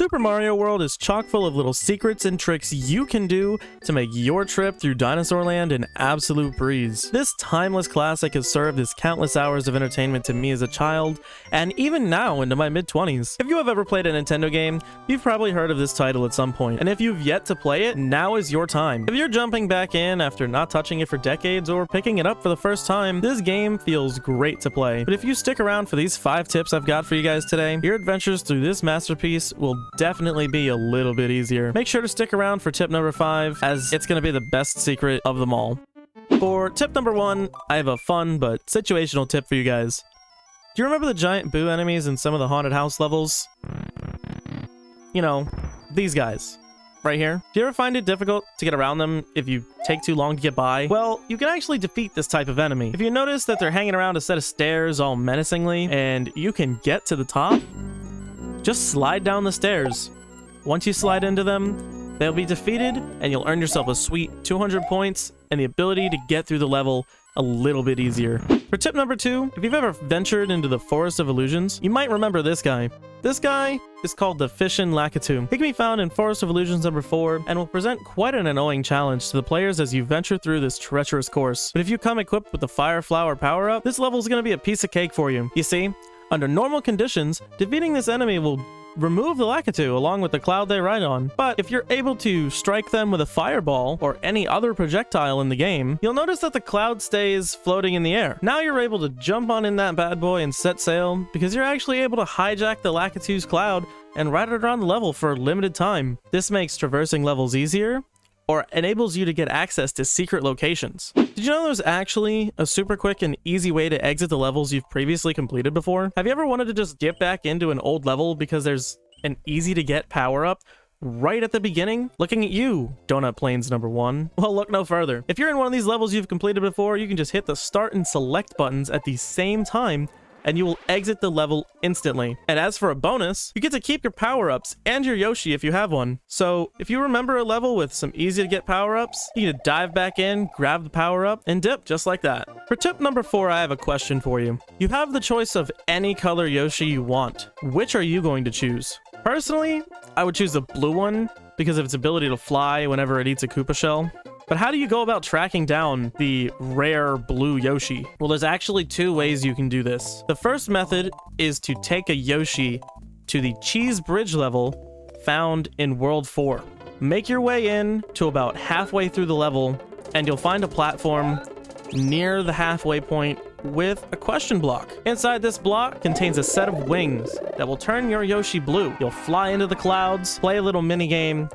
Super Mario World is chock full of little secrets and tricks you can do to make your trip through Dinosaur Land an absolute breeze. This timeless classic has served as countless hours of entertainment to me as a child, and even now into my mid-20s. If you have ever played a Nintendo game, you've probably heard of this title at some point, and if you've yet to play it, now is your time. If you're jumping back in after not touching it for decades or picking it up for the first time, this game feels great to play. But if you stick around for these 5 tips I've got for you guys today, your adventures through this masterpiece will definitely be a little bit easier. Make sure to stick around for tip number 5, as it's going to be the best secret of them all. For tip number 1, I have a fun but situational tip for you guys. Do you remember the giant boo enemies in some of the haunted house levels? You know, these guys. Right here. Do you ever find it difficult to get around them if you take too long to get by? Well, you can actually defeat this type of enemy. If you notice that they're hanging around a set of stairs all menacingly, and you can get to the top, just slide down the stairs. Once you slide into them, they'll be defeated, and you'll earn yourself a sweet 200 points and the ability to get through the level a little bit easier. For tip number 2, if you've ever ventured into the Forest of Illusions, you might remember this guy. This guy is called the Fishin' Lakitu. He can be found in Forest of Illusions number 4 and will present quite an annoying challenge to the players as you venture through this treacherous course. But if you come equipped with the Fire Flower power-up, this level is going to be a piece of cake for you. You see, under normal conditions, defeating this enemy will remove the Lakitu along with the cloud they ride on. But if you're able to strike them with a fireball or any other projectile in the game, you'll notice that the cloud stays floating in the air. Now you're able to jump on in that bad boy and set sail because you're actually able to hijack the Lakitu's cloud and ride it around the level for a limited time. This makes traversing levels easier, or enables you to get access to secret locations. Did you know there's actually a super quick and easy way to exit the levels you've previously completed before? Have you ever wanted to just get back into an old level because there's an easy to get power up right at the beginning? Looking at you, Donut Plains number 1. Well, look no further. If you're in one of these levels you've completed before, you can just hit the start and select buttons at the same time, and you will exit the level instantly. And as for a bonus, you get to keep your power-ups and your Yoshi if you have one. So if you remember a level with some easy to get power-ups, you can dive back in, grab the power-up, and dip just like that. For tip number 4, I have a question for you. You have the choice of any color Yoshi you want. Which are you going to choose? Personally, I would choose the blue one because of its ability to fly whenever it eats a Koopa shell. But how do you go about tracking down the rare blue Yoshi? Well, there's actually 2 ways you can do this. The first method is to take a Yoshi to the Cheese Bridge level found in World 4. Make your way in to about halfway through the level, and you'll find a platform near the halfway point with a question block. Inside this block contains a set of wings that will turn your Yoshi blue. You'll fly into the clouds, play a little minigame,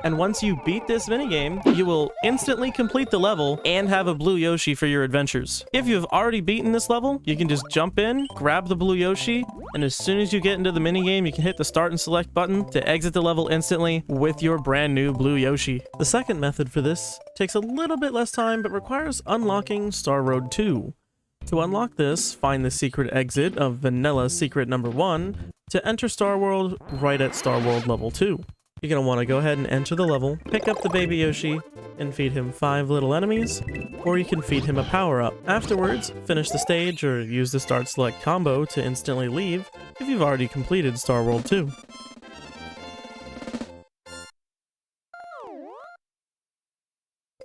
and once you beat this minigame, you will instantly complete the level and have a blue Yoshi for your adventures. If you've already beaten this level, you can just jump in, grab the blue Yoshi, and as soon as you get into the minigame, you can hit the start and select button to exit the level instantly with your brand new blue Yoshi. The second method for this takes a little bit less time, but requires unlocking Star Road 2. To unlock this, find the secret exit of Vanilla Secret number 1 to enter Star World right at Star World level 2. You're going to want to go ahead and enter the level, pick up the baby Yoshi, and feed him 5 little enemies, or you can feed him a power-up. Afterwards, finish the stage or use the start select combo to instantly leave if you've already completed Star World 2.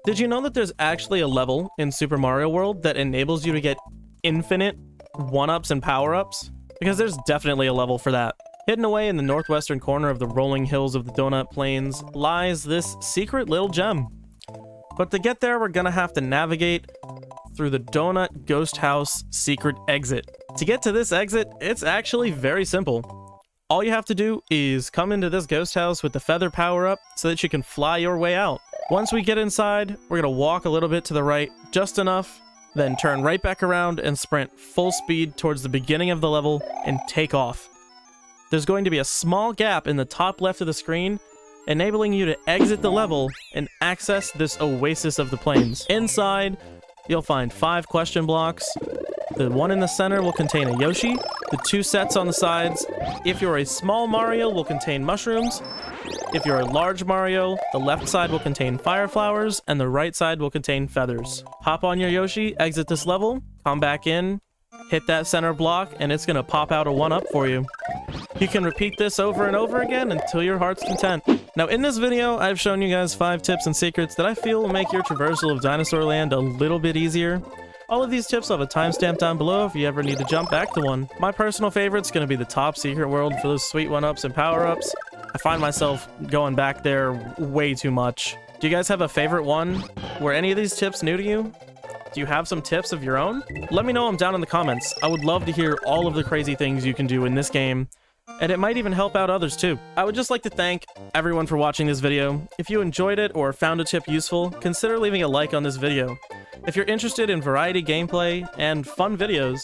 Did you know that there's actually a level in Super Mario World that enables you to get infinite 1-ups and power-ups? Because there's definitely a level for that. Hidden away in the northwestern corner of the rolling hills of the Donut Plains lies this secret little gem. But to get there, we're gonna have to navigate through the Donut Ghost House secret exit. To get to this exit, it's actually very simple. All you have to do is come into this ghost house with the feather power-up so that you can fly your way out. Once we get inside, we're gonna walk a little bit to the right, just enough, then turn right back around and sprint full speed towards the beginning of the level and take off. There's going to be a small gap in the top left of the screen, enabling you to exit the level and access this oasis of the plains. Inside, you'll find 5 question blocks. The one in the center will contain a Yoshi. The 2 sets on the sides, if you're a small Mario, will contain mushrooms. If you're a large Mario, the left side will contain fire flowers, and the right side will contain feathers. Hop on your Yoshi, exit this level, come back in, hit that center block, and it's gonna pop out a 1-up for you. You can repeat this over and over again until your heart's content. Now, in this video, I've shown you guys 5 tips and secrets that I feel will make your traversal of Dinosaur Land a little bit easier. All of these tips will have a timestamp down below if you ever need to jump back to one. My personal favorite's going to be the top secret world for those sweet 1-ups and power-ups. I find myself going back there way too much. Do you guys have a favorite one? Were any of these tips new to you? Do you have some tips of your own? Let me know them down in the comments. I would love to hear all of the crazy things you can do in this game, and it might even help out others too. I would just like to thank everyone for watching this video. If you enjoyed it or found a tip useful, consider leaving a like on this video. If you're interested in variety gameplay and fun videos,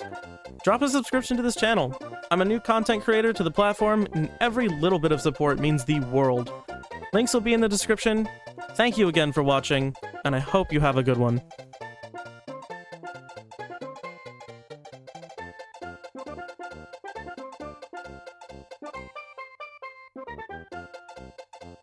drop a subscription to this channel. I'm a new content creator to the platform, and every little bit of support means the world. Links will be in the description. Thank you again for watching, and I hope you have a good one.